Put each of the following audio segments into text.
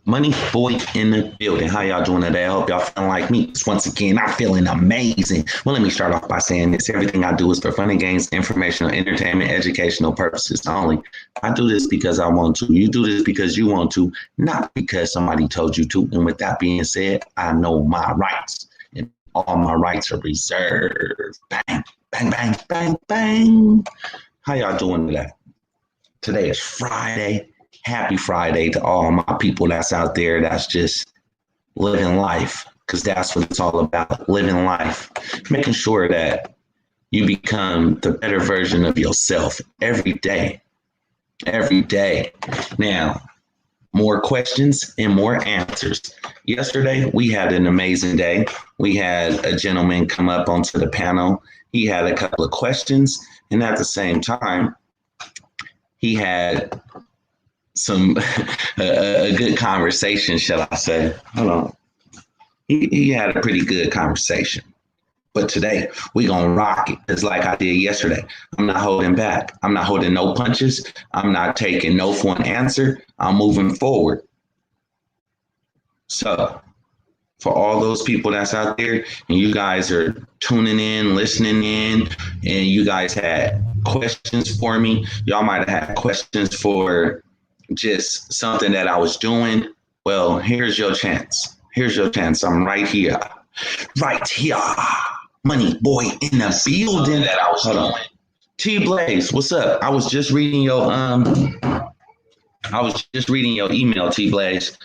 Money boy in the building. How y'all doing today? I hope y'all feeling like me. Once again, I'm feeling amazing. Well, let me start off by saying this. Everything I do is for fun and games, informational, entertainment, educational purposes only. I do this because I want to. You do this because you want to, not because somebody told you to. And with that being said, I know my rights. And all my rights are reserved. Bang, bang, bang, bang, bang. How y'all doing today? Today is Friday. Happy Friday to all my people that's out there that's just living life, because that's what it's all about, living life, making sure that you become the better version of yourself every day, every day. Now, more questions and more answers. Yesterday, we had an amazing day. We had a gentleman come up onto the panel. He had a couple of questions, and at the same time, he had a good conversation, shall I say. Hold on. He had a pretty good conversation. But today, we're going to rock it. It's like I did yesterday. I'm not holding back. I'm not holding no punches. I'm not taking no for an answer. I'm moving forward. So, for all those people that's out there, and you guys are tuning in, listening in, and you guys had questions for me. Y'all might have had questions for just something that I was doing. Well, here's your chance. Here's your chance. I'm right here. Right here. Money boy in the building that I was doing. T Blaze, what's up? I was just reading your email, T Blaze.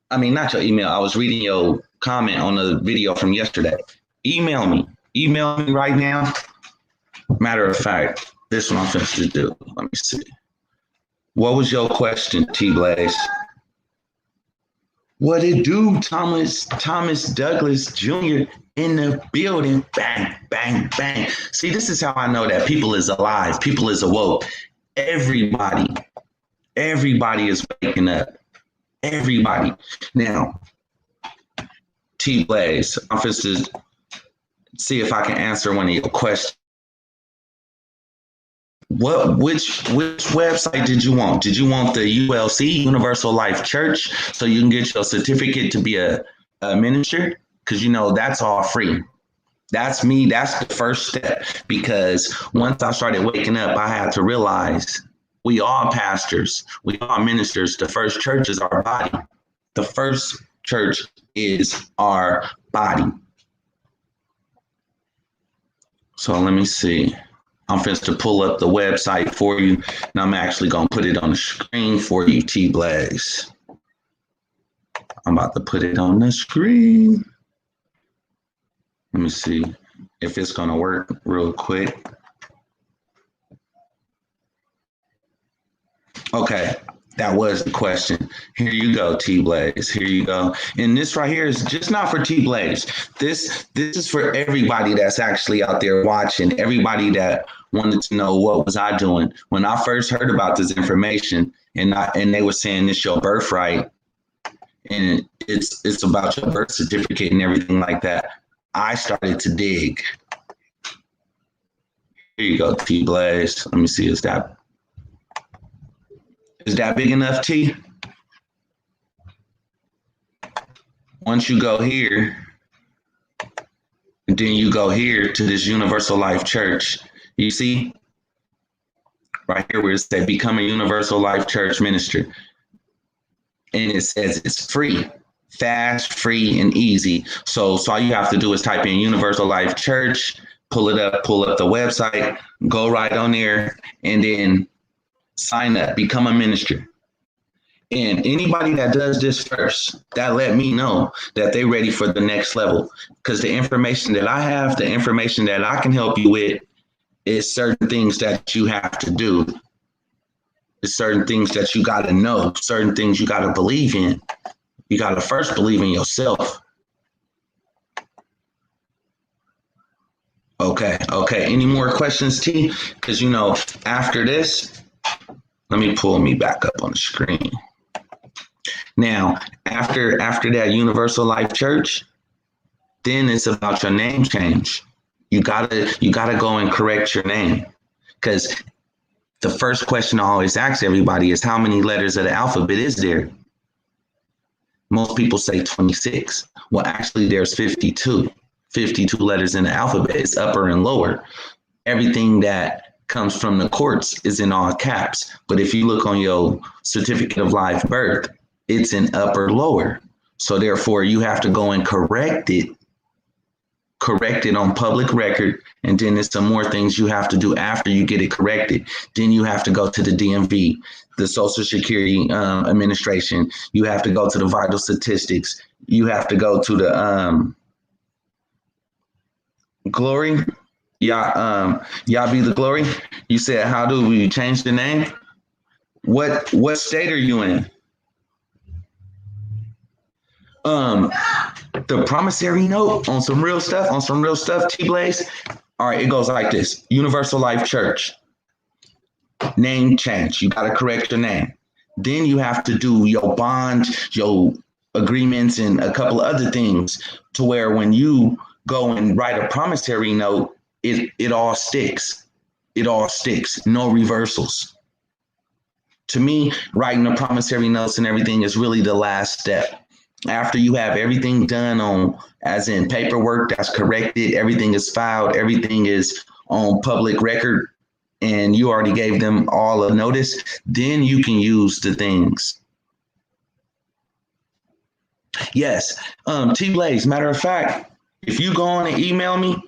I mean, not your email. I was reading your comment on the video from yesterday. Email me. Email me right now. Matter of fact, this is what I'm supposed to do. Let me see. What was your question, T Blaze? What it do, Thomas Douglas Jr. in the building? Bang, bang, bang. See, this is how I know that people is alive. People is awoke. Everybody is waking up. Everybody. Now, T Blaze, I'm supposed to see if I can answer one of your questions. Which website did you want? Did you want the ULC, Universal Life Church, so you can get your certificate to be a minister? Because you know that's all free. That's me. That's the first step. Because once I started waking up, I had to realize we all pastors, we all ministers. The first church is our body. The first church is our body. So let me see. I'm going to pull up the website for you, and I'm actually going to put it on the screen for you, T Blaze. I'm about to put it on the screen. Let me see if it's going to work real quick. Okay, that was the question. Here you go, T Blaze. Here you go. And this right here is just not for T Blaze. This is for everybody that's actually out there watching, everybody that wanted to know what was I doing. When I first heard about this information, and they were saying it's your birthright, and it's about your birth certificate and everything like that, I started to dig. Here you go, T Blaze. Let me see, is that big enough, T? Once you go here, and then you go here to this Universal Life Church, you see right here where it says become a Universal Life Church minister. And it says it's free, fast, free, and easy. So all you have to do is type in Universal Life Church, pull up the website, go right on there, and then sign up, become a minister. And anybody that does this first, that let me know that they're ready for the next level. Because the information that I have, the information that I can help you with, is certain things that you have to do. It's certain things that you got to know, certain things you got to believe in. You got to first believe in yourself. Okay. Any more questions, T? Because, you know, after this, let me pull me back up on the screen. Now, after that Universal Life Church, then it's about your name change. You gotta go and correct your name, because the first question I always ask everybody is how many letters of the alphabet is there? Most people say 26. Well, actually, there's 52. 52 letters in the alphabet. It's upper and lower. Everything that comes from the courts is in all caps. But if you look on your certificate of live birth, it's in upper lower. So therefore, you have to go and correct it on public record, and then there's some more things you have to do after you get it corrected. Then you have to go to the DMV, the Social Security Administration. You have to go to the vital statistics. You have to go to the Glory. Y'all be the Glory. You said, how do we change the name? What state are you in? The promissory note on some real stuff, T-Blaze. All right, it goes like this. Universal Life Church. Name change. You got to correct your name. Then you have to do your bond, your agreements, and a couple of other things to where when you go and write a promissory note, it all sticks. It all sticks. No reversals. To me, writing the promissory notes and everything is really the last step. After you have everything done on, as in paperwork that's corrected, everything is filed, everything is on public record, and you already gave them all a notice, then you can use the things. Yes, T-Blaze, matter of fact, if you go on and email me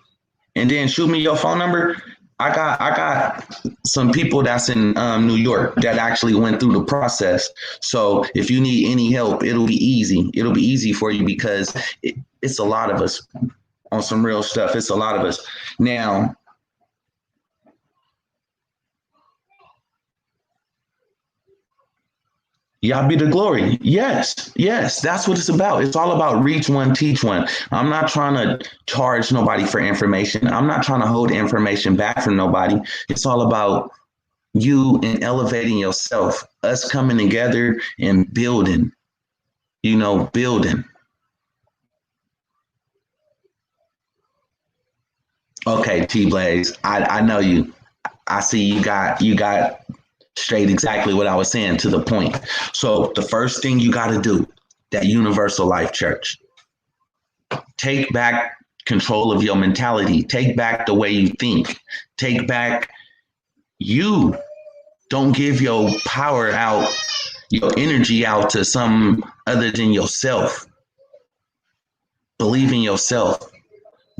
and then shoot me your phone number, I got some people that's in New York that actually went through the process. So if you need any help, it'll be easy. It'll be easy for you because it's a lot of us on some real stuff. It's a lot of us. Now, y'all be the glory. Yes, that's what it's about. It's all about reach one, teach one. I'm not trying to charge nobody for information. I'm not trying to hold information back from nobody. It's all about you and elevating yourself, us coming together and building, building. Okay, T-Blaze, I know you. I see you got straight exactly what I was saying, to the point. So the first thing you got to do, that Universal Life Church, take back control of your mentality. Take back the way you think. Take back you. Don't give your power out, your energy out to some other than yourself. Believe in yourself.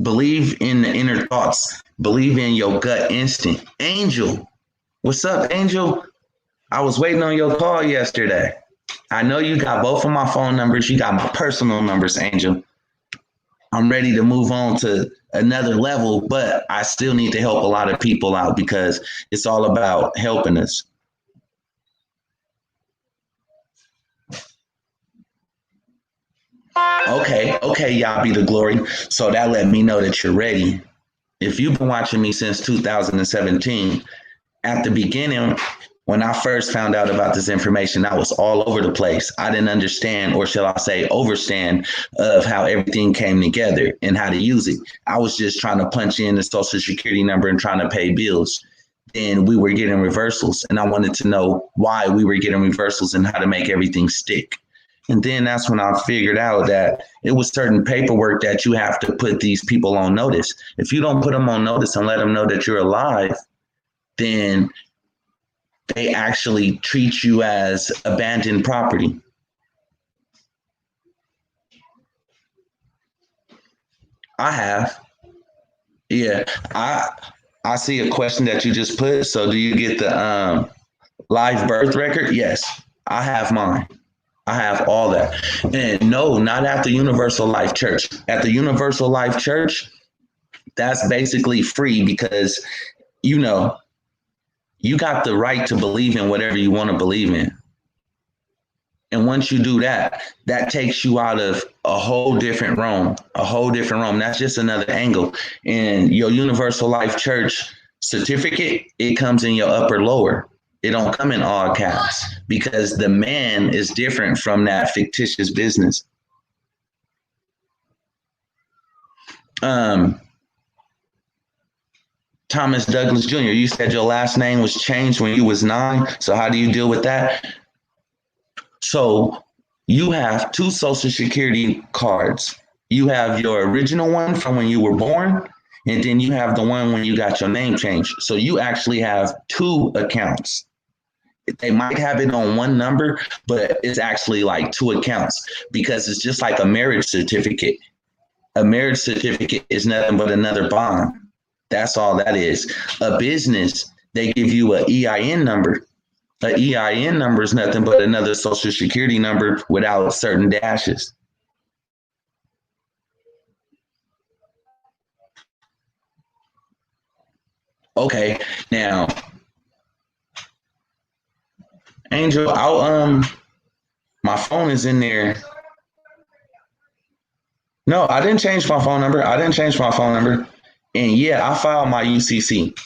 Believe in the inner thoughts. Believe in your gut instinct. Angel, what's up, Angel? I was waiting on your call yesterday. I know you got both of my phone numbers. You got my personal numbers, Angel. I'm ready to move on to another level, but I still need to help a lot of people out because it's all about helping us. Okay, y'all be the glory. So that let me know that you're ready. If you've been watching me since 2017, at the beginning, when I first found out about this information, I was all over the place. I didn't understand, or shall I say, overstand of how everything came together and how to use it. I was just trying to punch in the social security number and trying to pay bills. And we were getting reversals. And I wanted to know why we were getting reversals and how to make everything stick. And then that's when I figured out that it was certain paperwork that you have to put these people on notice. If you don't put them on notice and let them know that you're alive, then they actually treat you as abandoned property. I have. Yeah, I see a question that you just put. So do you get the live birth record? Yes, I have mine. I have all that. And no, not at the Universal Life Church. At the Universal Life Church, that's basically free because, you got the right to believe in whatever you want to believe in. And once you do that, that takes you out of a whole different realm, That's just another angle. And your Universal Life Church certificate, it comes in your upper lower. It don't come in all caps because the man is different from that fictitious business. Thomas Douglas Jr., you said your last name was changed when you was 9. So how do you deal with that? So You have two social security cards. You have your original one from when you were born, and then you have the one when you got your name changed. So you actually have two accounts. They might have it on one number, but it's actually like two accounts because it's just like a marriage certificate. A marriage certificate is nothing but another bond. That's all that is. A business, they give you an EIN number. An EIN number is nothing but another social security number without certain dashes. Okay, now, Angel, my phone is in there. No, I didn't change my phone number. I didn't change my phone number. And yeah, I filed my UCC.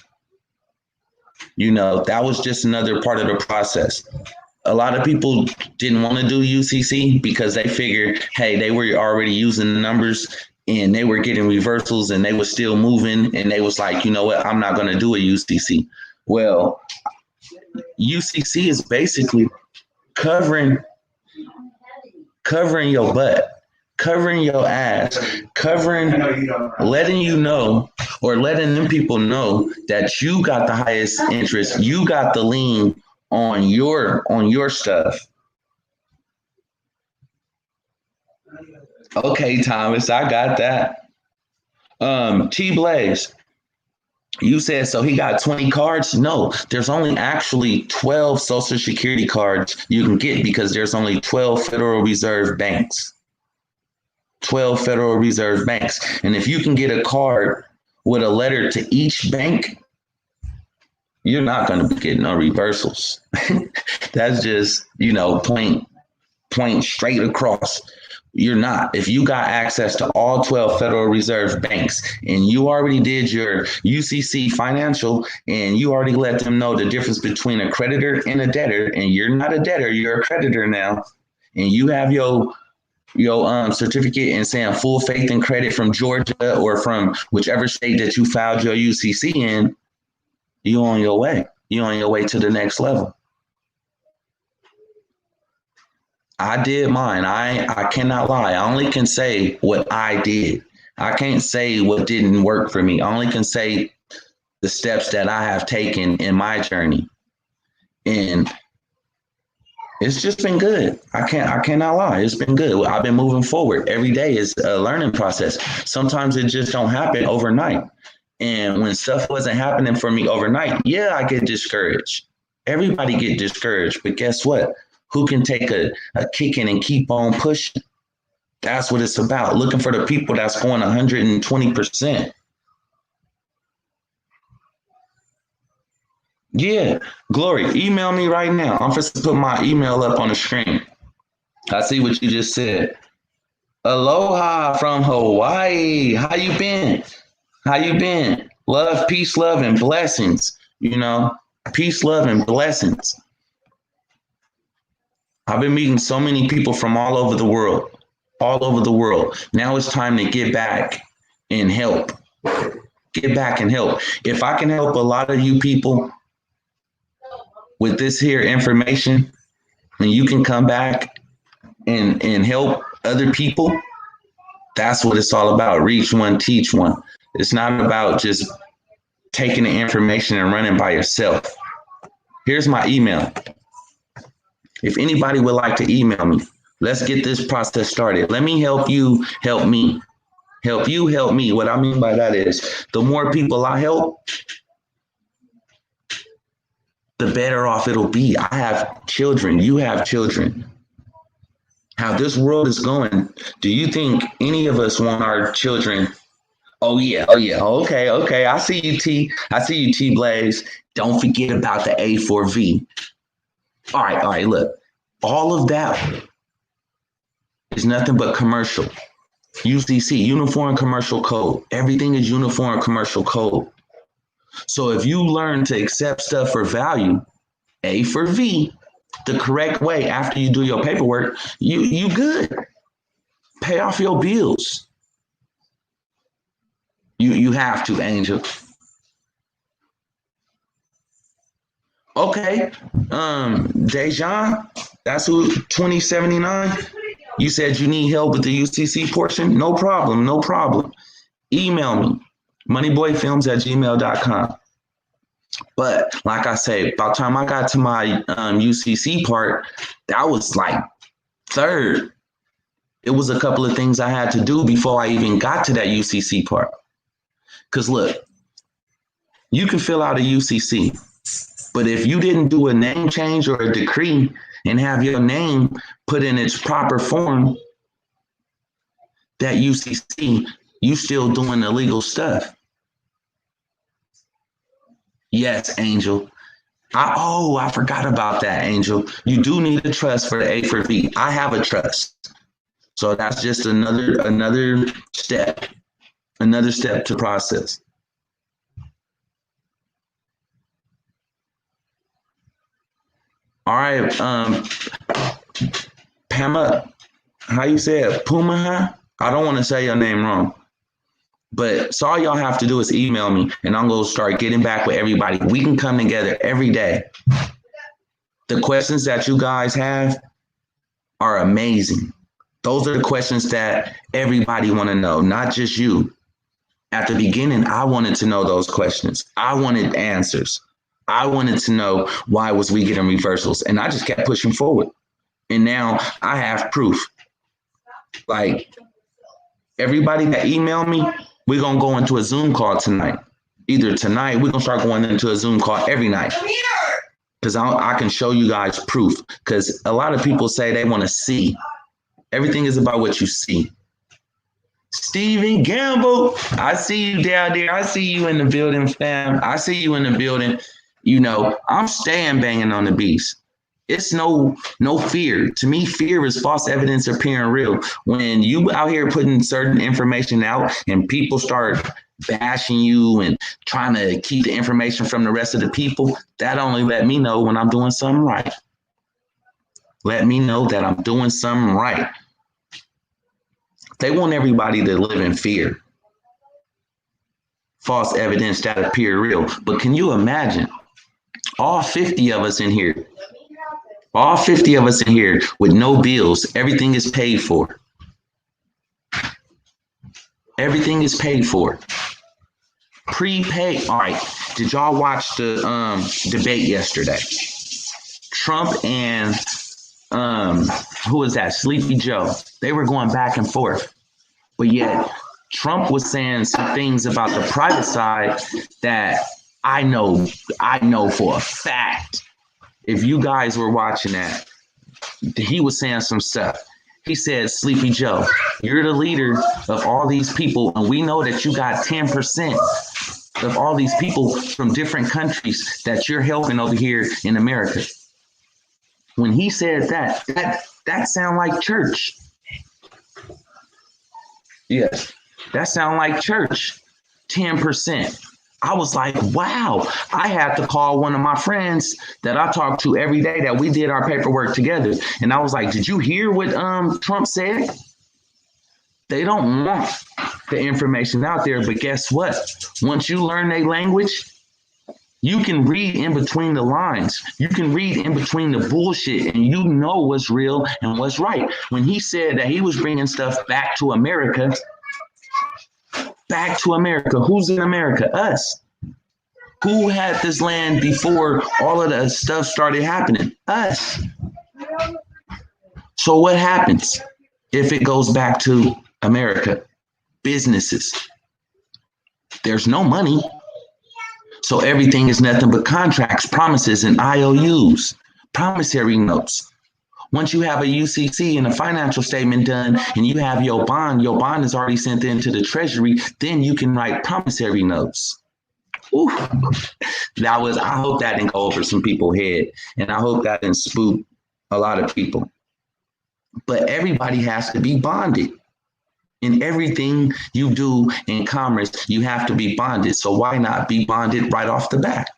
That was just another part of the process. A lot of people didn't want to do UCC because they figured, hey, they were already using the numbers and they were getting reversals and they were still moving. And they was like, you know what, I'm not going to do a UCC. Well, UCC is basically covering your butt, covering your ass, letting you know, or letting them people know that you got the highest interest, you got the lien on your stuff. Okay, Thomas, I got that. T Blaze, you said so he got 20 cards? No, there's only actually 12 Social Security cards you can get because there's only 12 Federal Reserve banks. 12 Federal Reserve banks. And if you can get a card with a letter to each bank, you're not going to be getting no reversals. That's just, point straight across. You're not. If you got access to all 12 Federal Reserve banks and you already did your UCC financial and you already let them know the difference between a creditor and a debtor, and you're not a debtor, you're a creditor now, and you have your certificate and saying full faith and credit from Georgia or from whichever state that you filed your UCC in, you on your way. You on your way to the next level. I did mine. I cannot lie. I only can say what I did. I can't say what didn't work for me. I only can say the steps that I have taken in my journey. And it's just been good. I cannot lie. It's been good. I've been moving forward. Every day is a learning process. Sometimes it just don't happen overnight. And when stuff wasn't happening for me overnight, yeah, I get discouraged. Everybody get discouraged. But guess what? Who can take a kicking and keep on pushing? That's what it's about. Looking for the people that's going 120%. Yeah, Glory, email me right now. I'm supposed to put my email up on the screen. I see what you just said. Aloha from Hawaii. How you been? How you been? Love, peace, love, and blessings. Peace, love, and blessings. I've been meeting so many people from all over the world. All over the world. Now it's time to get back and help. Get back and help. If I can help a lot of you people with this here information, and you can come back and help other people, that's what it's all about. Reach one, teach one. It's not about just taking the information and running by yourself. Here's my email. If anybody would like to email me, let's get this process started. Let me help you, help me. Help you, help me. What I mean by that is the more people I help, the better off it'll be. I have children. You have children. How this world is going, do you think any of us want our children? Oh, yeah. Okay. I see you, T. I see you, T Blaze. Don't forget about the A4V. All right. Look, all of that is nothing but commercial. UCC, Uniform Commercial Code. Everything is Uniform Commercial Code. So if you learn to accept stuff for value, A for V, the correct way after you do your paperwork, you good. Pay off your bills. You have to, Angel. Okay. Dejan, that's who 2079. You said you need help with the UCC portion? No problem, no problem. Email me, moneyboyfilms@gmail.com. But like I say, by the time I got to my UCC part, that was like third. It was a couple of things I had to do before I even got to that UCC part. Because look, you can fill out a UCC, but if you didn't do a name change or a decree and have your name put in its proper form, that UCC, you still doing illegal stuff. Yes, Angel. I forgot about that, Angel. You do need a trust for the A for V. I have a trust. So that's just another step, to process. All right, Pama, how you say it? Pumaha? I don't want to say your name wrong. But so all y'all have to do is email me and I'm going to start getting back with everybody. We can come together every day. The questions that you guys have are amazing. Those are the questions that everybody want to know, not just you. At the beginning, I wanted to know those questions. I wanted answers. I wanted to know why was we getting reversals, and I just kept pushing forward. And now I have proof. Like everybody that emailed me, we're gonna go into a Zoom call tonight. Either tonight, we're gonna start going into a Zoom call every night. Because I can show you guys proof. Because a lot of people say they want to see. Everything is about what you see. Stephen Gamble, I see you down there. I see you in the building, fam. I see you in the building. You know, I'm staying banging on the beast. It's no fear. To me, fear is false evidence appearing real. When you out here putting certain information out and people start bashing you and trying to keep the information from the rest of the people, that only let me know when I'm doing something right. Let me know that I'm doing something right. They want everybody to live in fear. False evidence that appear real. But can you imagine all 50 of us in here, with no bills, everything is paid for. Everything is paid for. Prepaid. All right. Did y'all watch the debate yesterday? Trump and who was that? Sleepy Joe. They were going back and forth. But yet Trump was saying some things about the private side that I know for a fact. If you guys were watching that, he was saying some stuff. He said, Sleepy Joe, you're the leader of all these people, and we know that you got 10% of all these people from different countries that you're helping over here in America. When he said that sound like church. Yes, that sound like church. 10%. I was like, wow. I had to call one of my friends that I talk to every day that we did our paperwork together. And I was like, did you hear what Trump said? They don't want the information out there. But guess what? Once you learn their language, you can read in between the lines. You can read in between the bullshit and you know what's real and what's right. When he said that he was bringing stuff back to America, who's in America? Us. Who had this land before all of the stuff started happening? Us. So what happens if it goes back to America? Businesses. There's no money. So everything is nothing but contracts, promises, and IOUs, promissory notes. Once you have a UCC and a financial statement done and you have your bond is already sent into the treasury, then you can write promissory notes. Ooh, I hope that didn't go over some people's head, and I hope that didn't spook a lot of people. But everybody has to be bonded. In everything you do in commerce, you have to be bonded. So why not be bonded right off the bat?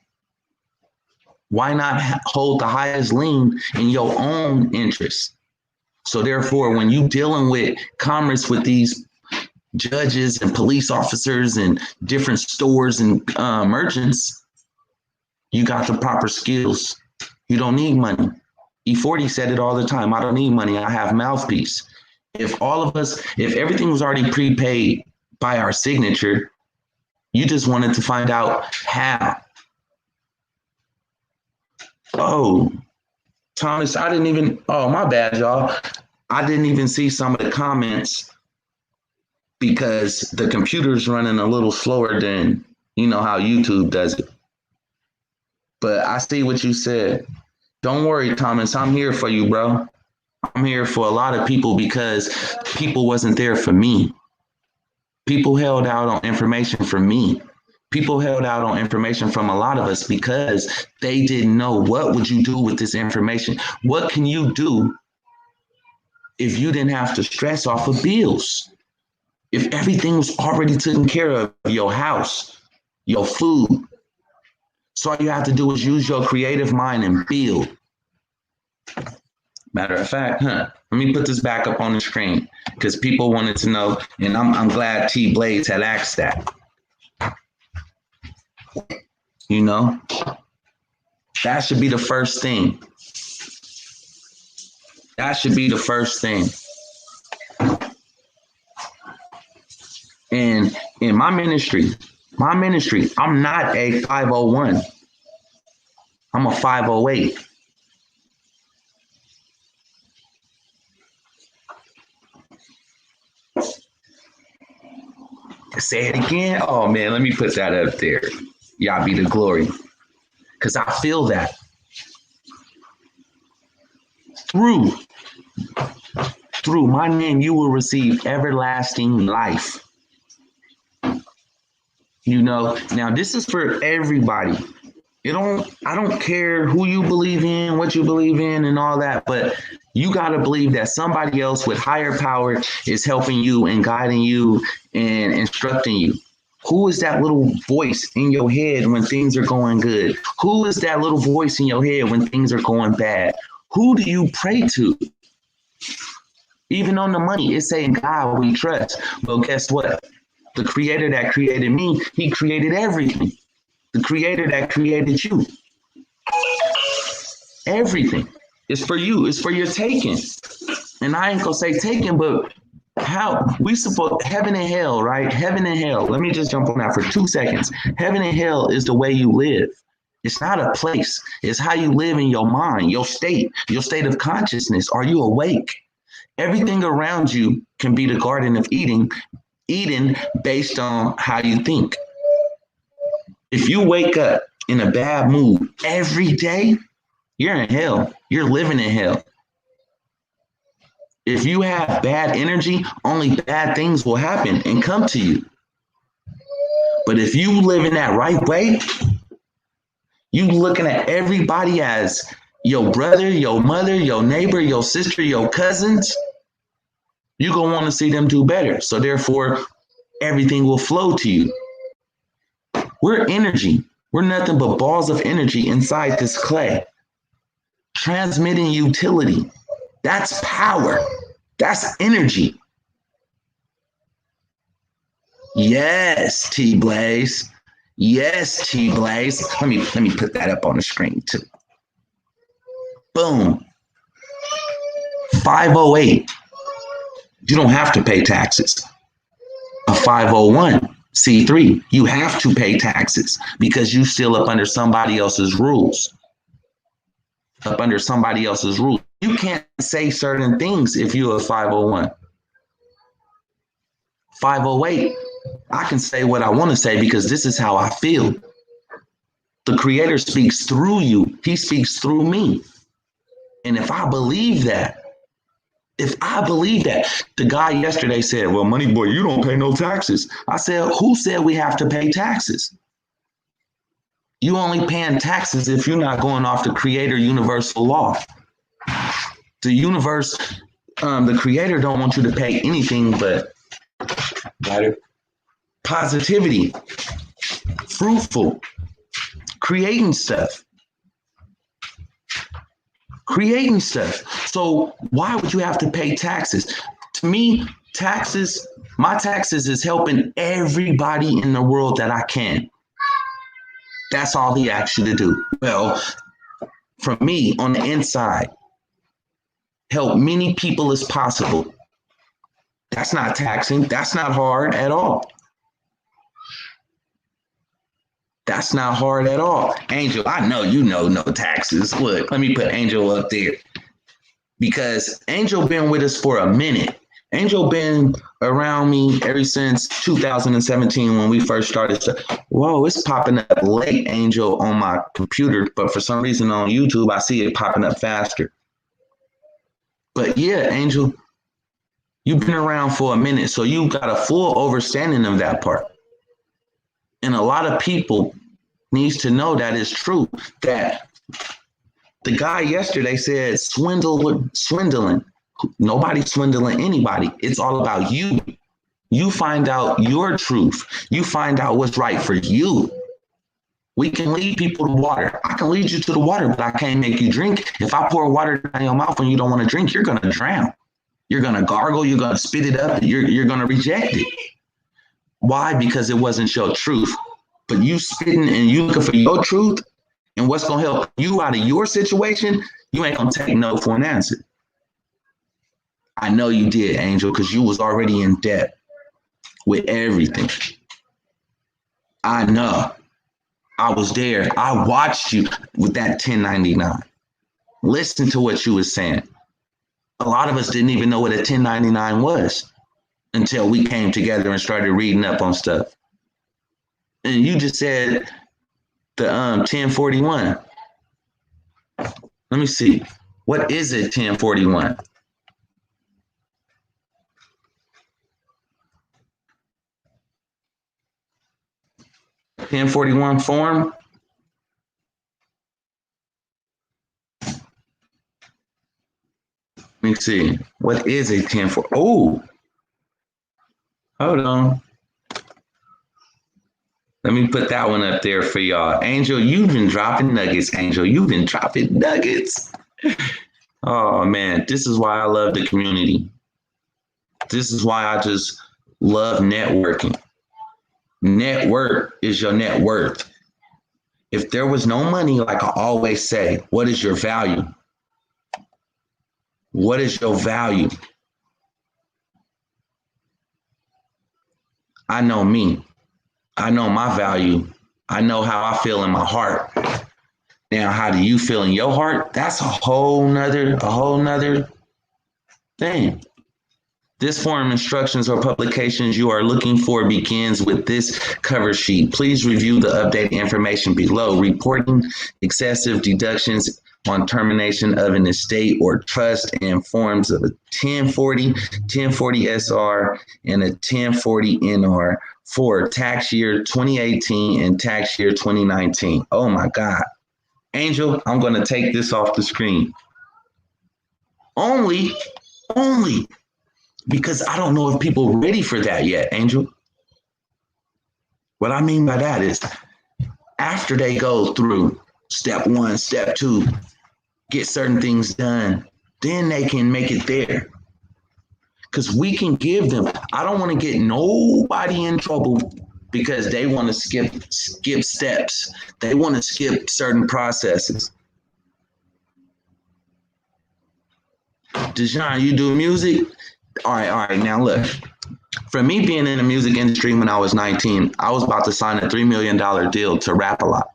Why not hold the highest lien in your own interest? So therefore, when you dealing with commerce with these judges and police officers and different stores and merchants, You got the proper skills. You don't need money. E40 said it all the time. I don't need money. I have mouthpiece. If all of us, if everything was already prepaid by our signature, you just wanted to find out how. Oh, Thomas, I didn't even, oh, my bad, y'all. I didn't even see some of the comments because the computer's running a little slower than, you know, how YouTube does it. But I see what you said. Don't worry, Thomas. I'm here for you, bro. I'm here for a lot of people because people wasn't there for me. People held out on information for me. People held out on information from a lot of us because they didn't know what would you do with this information. What can you do if you didn't have to stress off of bills? If everything was already taken care of, your house, your food. So all you have to do is use your creative mind and build. Matter of fact, let me put this back up on the screen because people wanted to know, and I'm glad T Blaze had asked that. You know, that should be the first thing. That should be the first thing. And in my ministry, I'm not a 501. I'm a 508. Say it again. Oh man, let me put that up there. Y'all be the glory. Because I feel that. Through my name, you will receive everlasting life. You know, now this is for everybody. I don't care who you believe in, what you believe in, and all that, but you got to believe that somebody else with higher power is helping you and guiding you and instructing you. Who is that little voice in your head when things are going good? Who is that little voice in your head when things are going bad? Who do you pray to? Even on the money, it's saying, God, we trust. Well, guess what? The creator that created me, he created everything. The creator that created you. Everything is for you. It's for your taking. And I ain't gonna say taking, but how we suppose heaven and hell, right? Heaven and hell. Let me just jump on that for 2 seconds. Heaven and hell is the way you live. It's not a place. It's how you live in your mind, your state of consciousness. Are you awake? Everything around you can be the Garden of Eden based on how you think. If you wake up in a bad mood every day, you're in hell. You're living in hell. If you have bad energy, only bad things will happen and come to you. But if you live in that right way, you looking at everybody as your brother, your mother, your neighbor, your sister, your cousins, you're going to want to see them do better. So therefore, everything will flow to you. We're energy. We're nothing but balls of energy inside this clay. Transmitting utility. That's power. That's energy. Yes, T Blaze. Yes, T Blaze. Let me put that up on the screen too. Boom. 508. You don't have to pay taxes. A 501c3, you have to pay taxes because you still up under somebody else's rules. Up under somebody else's rules. You can't say certain things if you're a 501. 508, I can say what I want to say because this is how I feel. The creator speaks through you. He speaks through me. And if I believe that, the guy yesterday said, well, Money Boy, you don't pay no taxes. I said, who said we have to pay taxes? You only paying taxes if you're not going off the creator universal law. The universe, the creator don't want you to pay anything but positivity, fruitful, creating stuff. So why would you have to pay taxes? To me, my taxes is helping everybody in the world that I can. That's all he asks you to do. Well, from me on the inside, help many people as possible. That's not taxing. That's not hard at all. That's not hard at all. Angel, I know you know no taxes. Look, let me put Angel up there because Angel been with us for a minute. Angel been around me ever since 2017 when we first started. Whoa, it's popping up late, Angel, on my computer, but for some reason on YouTube, I see it popping up faster. But yeah, Angel, you've been around for a minute, so you got a full understanding of that part. And a lot of people needs to know that it's true, that the guy yesterday said swindling. Nobody's swindling anybody. It's all about you. You find out your truth. You find out what's right for you. We can lead people to water. I can lead you to the water, but I can't make you drink. If I pour water down your mouth and you don't want to drink, you're going to drown. You're going to gargle. You're going to spit it up. You're going to reject it. Why? Because it wasn't your truth. But you spitting and you looking for your truth and what's going to help you out of your situation, you ain't going to take no for an answer. I know you did, Angel, because you was already in debt with everything. I know. I was there. I watched you with that 1099. Listen to what you was saying. A lot of us didn't even know what a 1099 was until we came together and started reading up on stuff. And you just said the 1041. Let me see. What is it, 1041? (1041) form. Let me see. What is a 1040? Oh, hold on. Let me put that one up there for y'all. Angel, you've been dropping nuggets, Angel. You've been dropping nuggets. Oh, man. This is why I love the community. This is why I just love networking. Network is your net worth. If there was no money, like I always say, what is your value? What is your value? I know me. I know my value. I know how I feel in my heart. Now, how do you feel in your heart? That's a whole nother thing. This form instructions or publications you are looking for begins with this cover sheet. Please review the updated information below. Reporting excessive deductions on termination of an estate or trust and forms of a 1040, 1040 SR, and a 1040 NR for tax year 2018 and tax year 2019. Oh my God. Angel, I'm going to take this off the screen. Only because I don't know if people are ready for that yet, Angel. What I mean by that is after they go through step 1, step 2, get certain things done, then they can make it there. Because we can give them, I don't want to get nobody in trouble because they want to skip steps. They want to skip certain processes. Dejan, you do music? All right. Now look, for me being in the music industry when I was 19, I was about to sign a $3 million deal to rap a lot.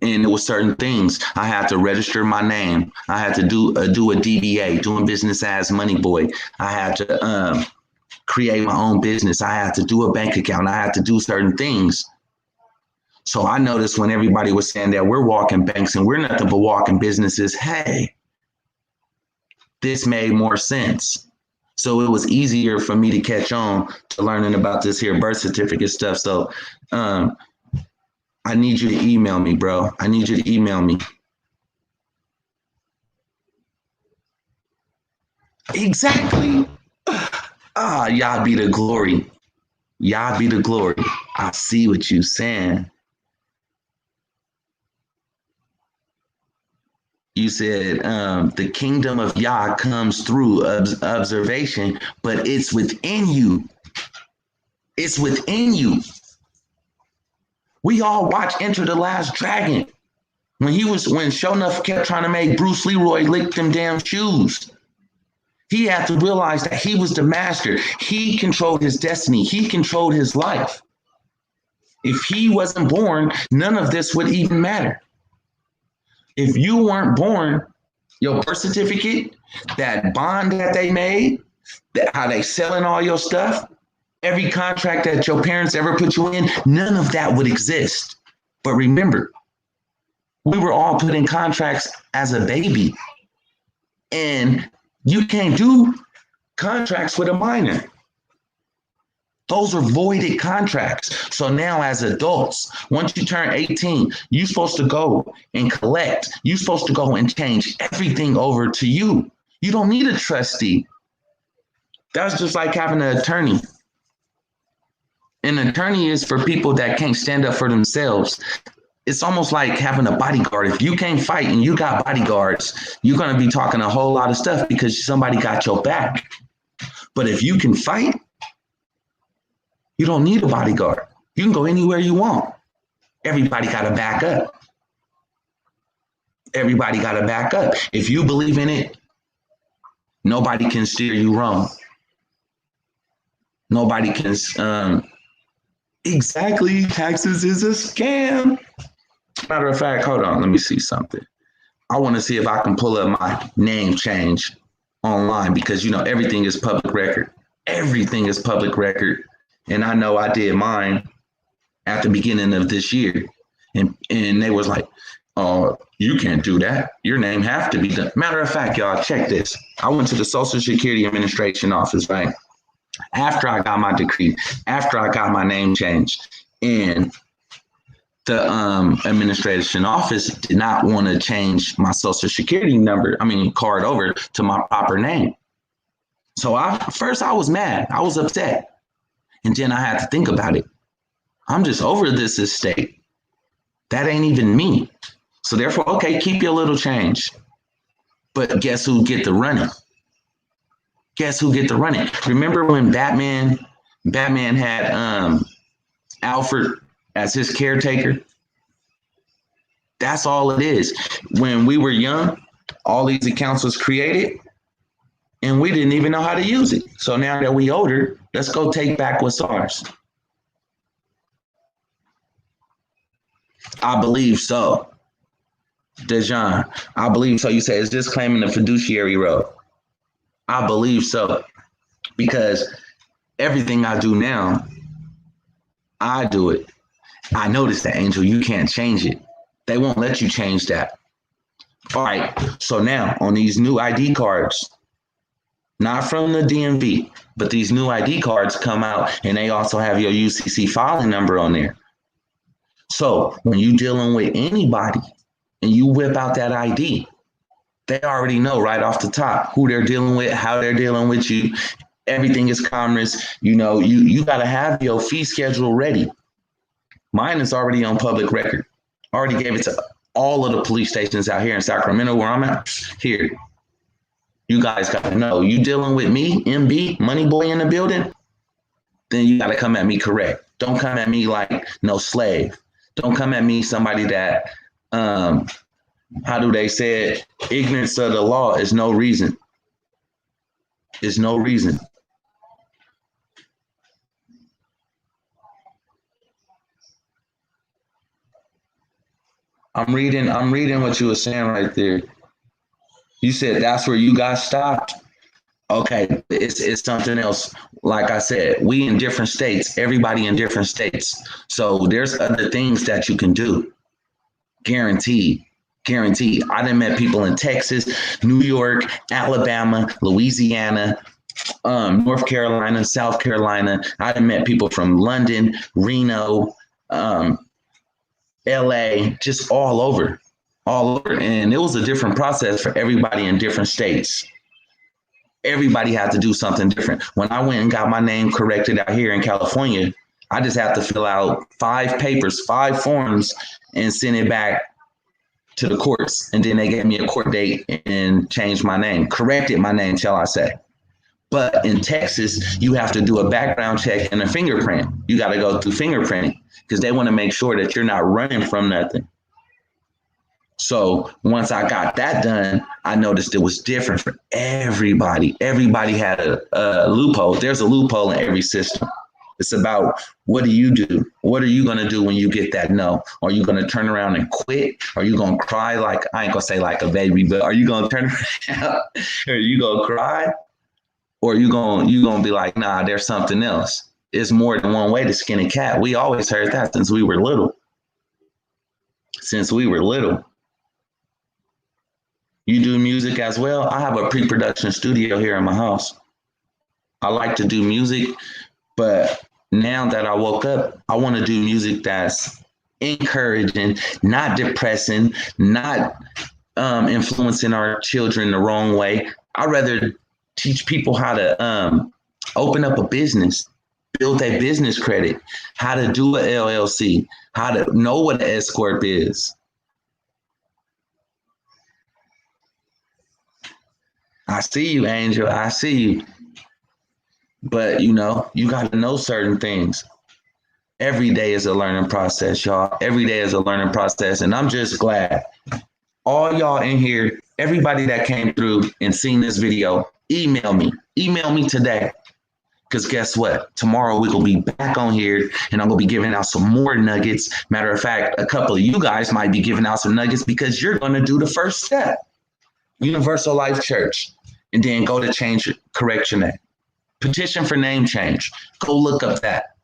And there were certain things. I had to register my name. I had to do a DBA, doing business as MoneyBoy. I had to create my own business. I had to do a bank account. I had to do certain things. So I noticed when everybody was saying that we're walking banks and we're nothing but walking businesses, hey, this made more sense. So it was easier for me to catch on to learning about this here birth certificate stuff. So I need you to email me, bro. I need you to email me. Exactly. Y'all be the glory. Y'all be the glory. I see what you saying. You said the kingdom of Yah comes through observation, but it's within you. It's within you. We all watched Enter the Last Dragon. When Sho'nuff kept trying to make Bruce Leroy lick them damn shoes. He had to realize that he was the master. He controlled his destiny. He controlled his life. If he wasn't born, none of this would even matter. If you weren't born, your birth certificate, that bond that they made, how they selling all your stuff, every contract that your parents ever put you in, none of that would exist. But remember, we were all put in contracts as a baby. And you can't do contracts with a minor. Those are voided contracts. So now as adults, once you turn 18, you're supposed to go and collect. You're supposed to go and change everything over to you. You don't need a trustee. That's just like having an attorney. An attorney is for people that can't stand up for themselves. It's almost like having a bodyguard. If you can't fight and you got bodyguards, you're going to be talking a whole lot of stuff because somebody got your back. But if you can fight, you don't need a bodyguard. You can go anywhere you want. Everybody got to back up. Everybody got to back up. If you believe in it, nobody can steer you wrong. Nobody can. Exactly. Taxes is a scam. Matter of fact, hold on. Let me see something. I want to see if I can pull up my name change online because, everything is public record. Everything is public record. And I know I did mine at the beginning of this year. And they was like, oh, you can't do that. Your name have to be done. Matter of fact, y'all, check this. I went to the Social Security Administration office, right? After I got my decree, after I got my name changed, and the administration office did not want to change my Social Security card over to my proper name. So first I was mad. I was upset. And then I had to think about it. I'm just over this estate. That ain't even me. So therefore, okay, keep your little change. But guess who get the running? Guess who get the running? Remember when Batman had Alfred as his caretaker? That's all it is. When we were young, all these accounts was created and we didn't even know how to use it. So now that we older, let's go take back what's ours. I believe so. Dejan, I believe so. You say, is this claiming the fiduciary role? I believe so. Because everything I do now, I do it. I noticed that, Angel, you can't change it. They won't let you change that. All right. So now on these new ID cards, not from the DMV, but these new ID cards come out and they also have your UCC filing number on there. So when you're dealing with anybody and you whip out that ID, they already know right off the top who they're dealing with, how they're dealing with you. Everything is commerce. You got to have your fee schedule ready. Mine is already on public record. I already gave it to all of the police stations out here in Sacramento where I'm at. Here. You guys got to know, you dealing with me, MB, Money Boy in the building, then you got to come at me correct. Don't come at me like no slave. Don't come at me somebody that, how do they say it? Ignorance of the law is no reason. Is no reason. I'm reading what you were saying right there. You said that's where you got stopped. Okay, it's something else. Like I said, we in different states, everybody in different states. So there's other things that you can do. Guaranteed. I done met people in Texas, New York, Alabama, Louisiana, North Carolina, South Carolina. I done met people from London, Reno, LA, just all over. And it was a different process for everybody in different states. Everybody had to do something different. When I went and got my name corrected out here in California, I just had to fill out 5 papers, 5 forms, and send it back to the courts. And then they gave me a court date and changed my name, corrected my name, shall I say. But in Texas, you have to do a background check and a fingerprint. You got to go through fingerprinting because they want to make sure that you're not running from nothing. So once I got that done, I noticed it was different for everybody. Everybody had a loophole. There's a loophole in every system. It's about, what do you do? What are you going to do when you get that no? Are you going to turn around and quit? Are you going to cry like, I ain't going to say like a baby, but are you going to turn around? Are you going to cry? Or you going to be like, nah, there's something else. It's more than one way to skin a cat. We always heard that since we were little. Since we were little. You do music as well? I have a pre-production studio here in my house. I like to do music, but now that I woke up, I want to do music that's encouraging, not depressing, not influencing our children the wrong way. I'd rather teach people how to open up a business, build a business credit, how to do an LLC, how to know what an S corp is. I see you, Angel. I see you. But, you got to know certain things. Every day is a learning process, y'all. Every day is a learning process. And I'm just glad all y'all in here, everybody that came through and seen this video, email me. Email me today. Because guess what? Tomorrow we will be back on here and I'm going to be giving out some more nuggets. Matter of fact, a couple of you guys might be giving out some nuggets because you're going to do the first step. Universal Life Church. And then go to change, correct your name. Petition for name change. Go look up that.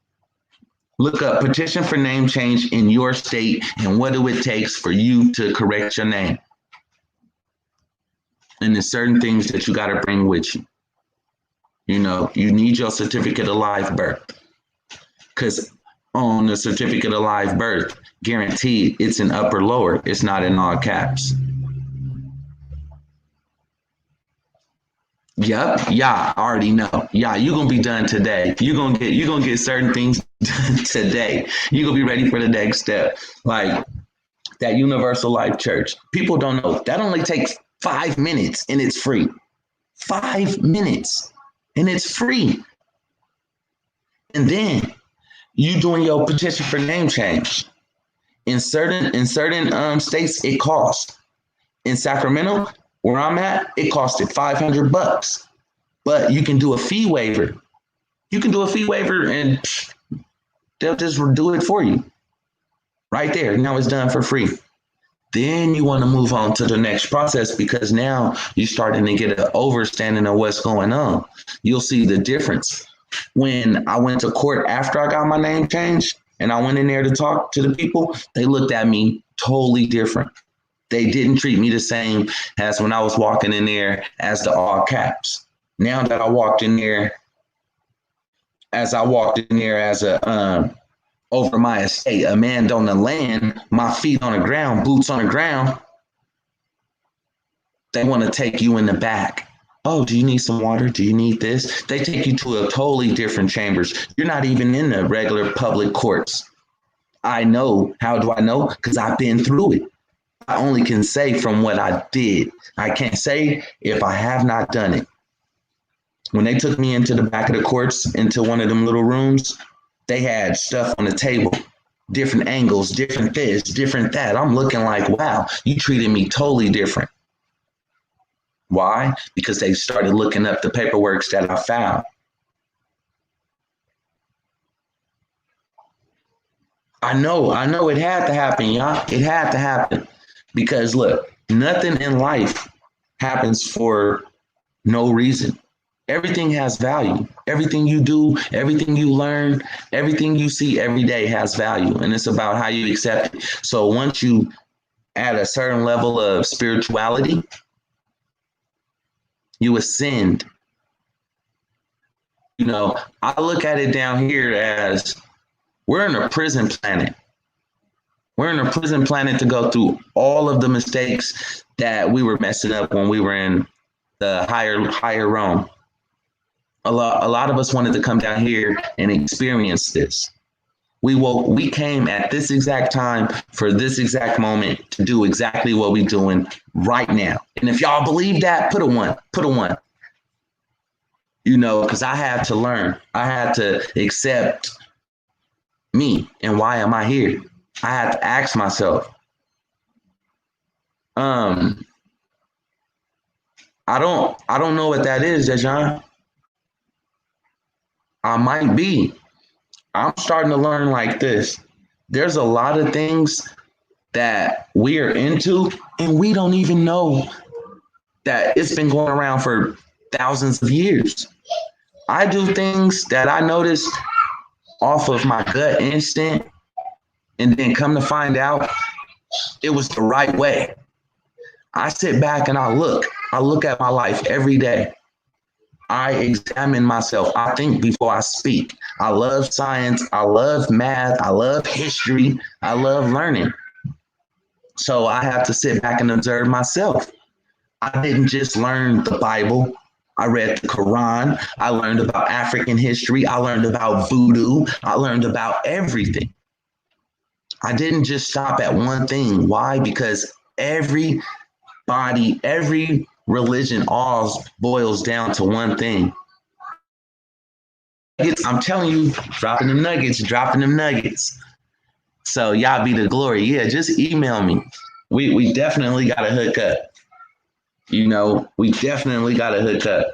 Look up petition for name change in your state and what do it takes for you to correct your name. And there's certain things that you got to bring with you. You need your certificate of live birth. Because on the certificate of live birth, guaranteed it's in upper lower. It's not in all caps. Yep. Yeah, I already know. Yeah, you're gonna be done today. You're gonna get certain things done today. You're gonna be ready for the next step. Like that Universal Life Church. People don't know that only takes 5 minutes and it's free. 5 minutes and it's free. And then you doing your petition for name change. In certain states, it costs. In Sacramento, where I'm at, it costed $500, but you can do a fee waiver. You can do a fee waiver and they'll just do it for you right there. Now it's done for free. Then you want to move on to the next process because now you're starting to get an understanding of what's going on. You'll see the difference. When I went to court after I got my name changed and I went in there to talk to the people, they looked at me totally different. They didn't treat me the same as when I was walking in there as the all caps. Now that I walked in there as a over my estate, a man on the land, my feet on the ground, boots on the ground, they want to take you in the back. Oh, do you need some water? Do you need this? They take you to a totally different chambers. You're not even in the regular public courts. I know. How do I know? Because I've been through it. I only can say from what I did. I can't say if I have not done it. When they took me into the back of the courts, into one of them little rooms, they had stuff on the table, different angles, different this, different that. I'm looking like, wow, you treated me totally different. Why? Because they started looking up the paperwork that I found. I know it had to happen, y'all. It had to happen. Because look, nothing in life happens for no reason. Everything has value. Everything you do, everything you learn, everything you see every day has value. And it's about how you accept it. So once you add a certain level of spirituality, you ascend. I look at it down here as we're in a prison planet. We're in a prison planet to go through all of the mistakes that we were messing up when we were in the higher realm. A lot of us wanted to come down here and experience this. We came at this exact time for this exact moment to do exactly what we're doing right now. And if y'all believe that, put a one. because I had to learn. I had to accept me and why am I here? I had to ask myself. I don't know what that is, Dejan. I might be. I'm starting to learn like this. There's a lot of things that we are into, and we don't even know that it's been going around for thousands of years. I do things that I notice off of my gut instinct, and then come to find out it was the right way. I sit back and I look at my life every day. I examine myself. I think before I speak. I love science. I love math. I love history. I love learning. So I have to sit back and observe myself. I didn't just learn the Bible. I read the Quran. I learned about African history. I learned about voodoo. I learned about everything. I didn't just stop at one thing. Why? Because every religion all boils down to one thing. I'm telling you, dropping them nuggets. So y'all be the glory. Yeah, just email me. We definitely got to hook up. We definitely got to hook up.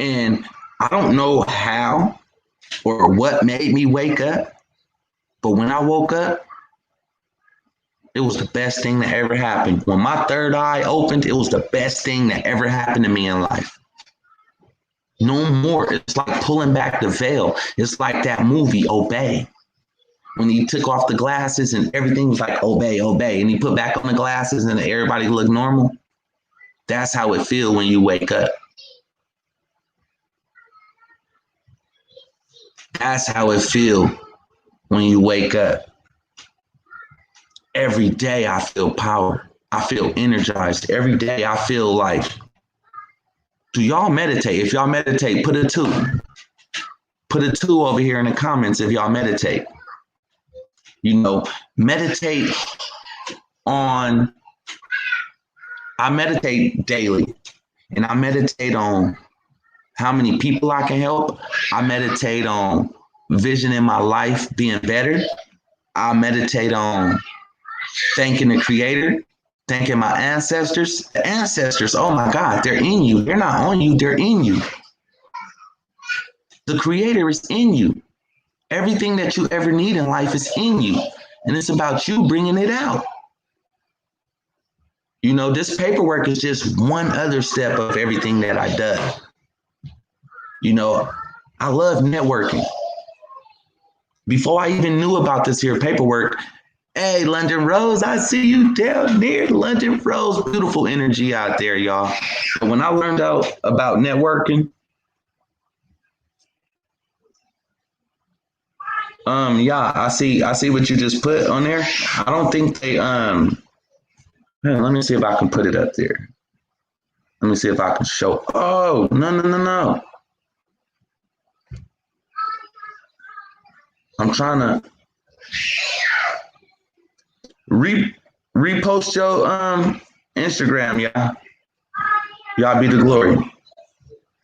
And I don't know how or what made me wake up, but when I woke up, it was the best thing that ever happened. When my third eye opened, it was the best thing that ever happened to me in life. No more. It's like pulling back the veil. It's like that movie, Obey. When he took off the glasses and everything was like, obey. And he put back on the glasses and everybody looked normal. That's how it feels when you wake up. That's how it feels when you wake up. Every day I feel power. I feel energized. Every day I feel like, do y'all meditate? If y'all meditate, put a 2. Put a 2 over here in the comments if y'all meditate. Meditate on, I meditate daily. And I meditate on how many people I can help. I meditate on visioning my life being better. I meditate on thanking the Creator, thanking my ancestors. The ancestors, oh my God, they're in you. They're not on you, they're in you. The Creator is in you. Everything that you ever need in life is in you. And it's about you bringing it out. This paperwork is just one other step of everything that I do. I love networking. Before I even knew about this here paperwork, hey, London Rose, I see you down there. London Rose, beautiful energy out there, y'all. And when I learned out about networking, yeah, I see what you just put on there. I don't think they let me see if I can put it up there. Let me see if I can show. Oh, no. I'm trying to repost your Instagram, y'all be the glory.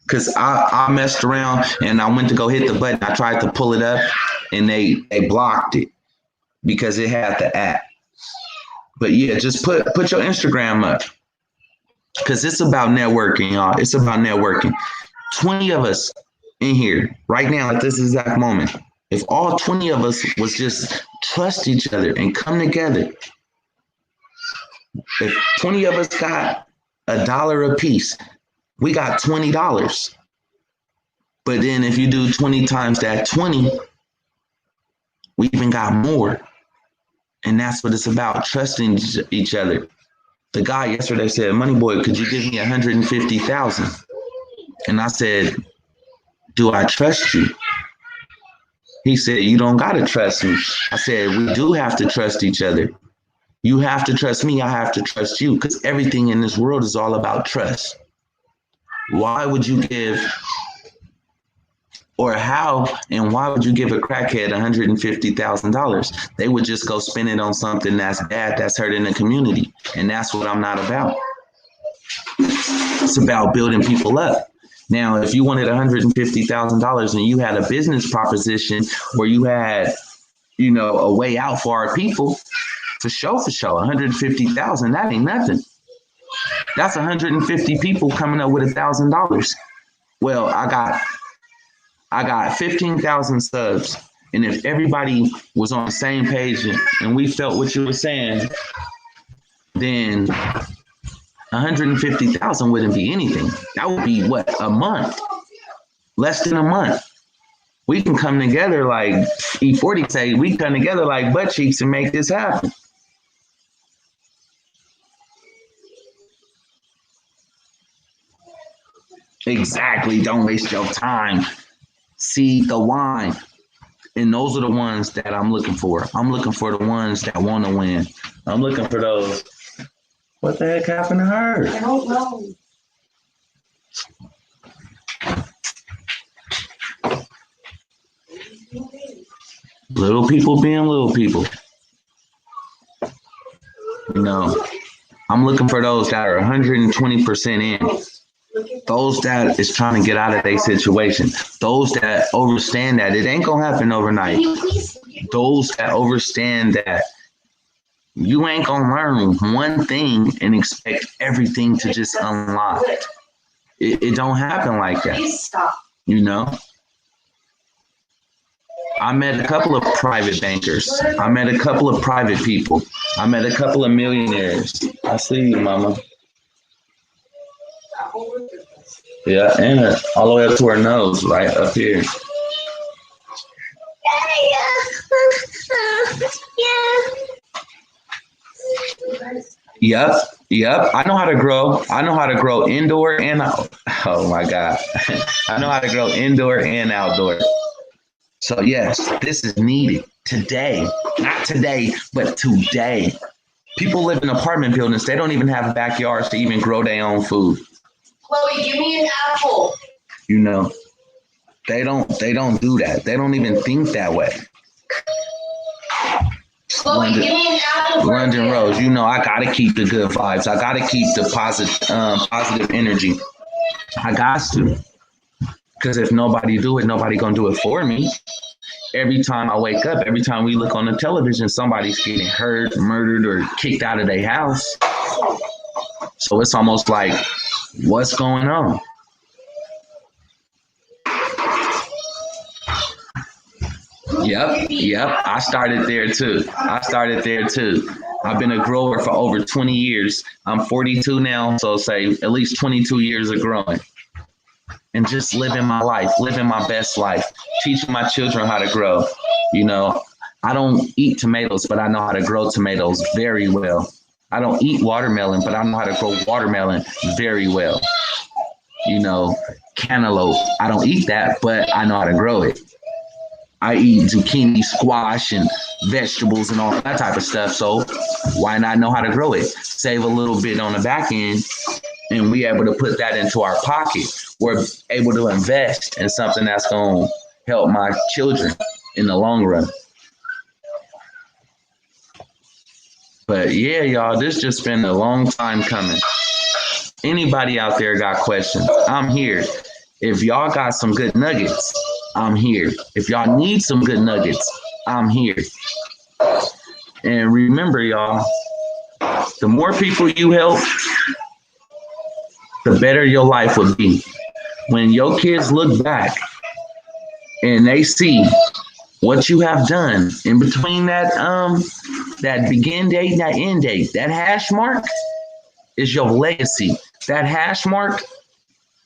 Cause I messed around and I went to go hit the button. I tried to pull it up and they blocked it because it had the app. But yeah, just put your Instagram up. Cause it's about networking, y'all. It's about networking. 20 of us in here right now at this exact moment. If all 20 of us was just trust each other and come together, if 20 of us got $1 a piece, we got $20. But then if you do 20 times that 20, we even got more. And that's what it's about, trusting each other. The guy yesterday said, Money Boy, could you give me 150,000? And I said, do I trust you? He said, you don't got to trust me. I said, we do have to trust each other. You have to trust me. I have to trust you, because everything in this world is all about trust. Why would you give, or how and why would you give a crackhead $150,000? They would just go spend it on something that's bad, that's hurting the community. And that's what I'm not about. It's about building people up. Now, if you wanted $150,000 and you had a business proposition where you had, a way out for our people, for sure, 150,000, that ain't nothing. That's 150 people coming up with $1,000. Well, I got 15,000 subs, and if everybody was on the same page and we felt what you were saying, then 150,000 wouldn't be anything. That would be what, a month? Less than a month. We can come together like E40 say, we come together like butt cheeks and make this happen. Exactly. Don't waste your time. See the wine. And those are the ones that I'm looking for. I'm looking for the ones that want to win. I'm looking for those. What the heck happened to her? I don't know. Little people being little people. I'm looking for those that are 120% in. Those that is trying to get out of their situation. Those that understand that it ain't gonna happen overnight. Those that understand that you ain't gonna learn one thing and expect everything to just unlock. It don't happen like that. I met a couple of private bankers. I met a couple of private people. I met a couple of millionaires. I see you, mama. Yeah, and all the way up to her nose, right up here. Yep. I know how to grow. I know how to grow indoor and out. Oh my God. I know how to grow indoor and outdoor. So yes, this is needed today. Not today, but today. People live in apartment buildings. They don't even have backyards to even grow their own food. Chloe, give me an apple. They don't do that. They don't even think that way. Chloe, give me an apple. London Rose, I gotta keep the good vibes. I gotta keep the positive energy. I got to. Because if nobody do it, nobody gonna do it for me. Every time I wake up, every time we look on the television, somebody's getting hurt, murdered, or kicked out of their house. So it's almost like, what's going on? Yep. I started there too. I've been a grower for over 20 years. I'm 42 now, so say at least 22 years of growing. And just living my life, living my best life, teaching my children how to grow. I don't eat tomatoes, but I know how to grow tomatoes very well. I don't eat watermelon, but I know how to grow watermelon very well. Cantaloupe, I don't eat that, but I know how to grow it. I eat zucchini, squash, and vegetables and all that type of stuff. So why not know how to grow it? Save a little bit on the back end, and we able to put that into our pocket. We're able to invest in something that's going to help my children in the long run. But yeah, y'all, this just been a long time coming. Anybody out there got questions? I'm here. If y'all got some good nuggets, I'm here. If y'all need some good nuggets, I'm here. And remember, y'all, the more people you help, the better your life would be. When your kids look back and they see what you have done in between that begin date and that end date, that hash mark is your legacy. That hash mark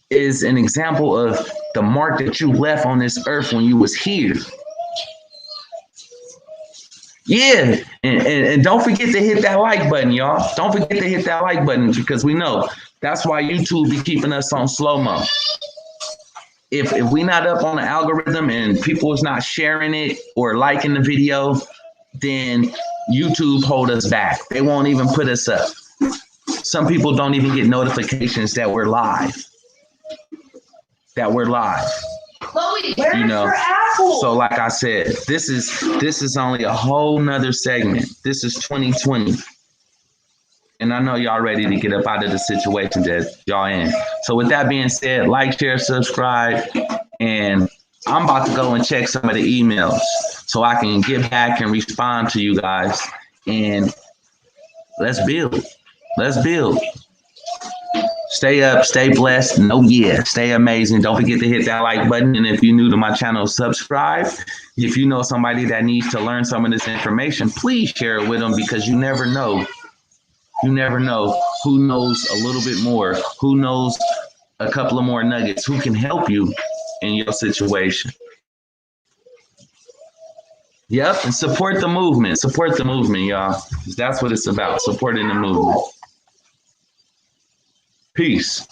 is an example of the mark that you left on this earth when you was here. Yeah, and don't forget to hit that like button, y'all. Don't forget to hit that like button, because we know that's why YouTube be keeping us on slow-mo. If we not up on the algorithm and people is not sharing it or liking the video, then YouTube hold us back. They won't even put us up. Some people don't even get notifications that we're live. Chloe, where's your apple? So like I said, this is only a whole nother segment. This is 2020. And I know y'all ready to get up out of the situation that y'all in. So with that being said, like, share, subscribe, and I'm about to go and check some of the emails so I can get back and respond to you guys. And let's build. Let's build. Stay up, stay blessed. No, yeah, stay amazing. Don't forget to hit that like button. And if you're new to my channel, subscribe. If you know somebody that needs to learn some of this information, please share it with them, because you never know. You never know who knows a little bit more, who knows a couple of more nuggets, who can help you in your situation. Yep, and support the movement. Support the movement, y'all. That's what it's about, supporting the movement. Peace.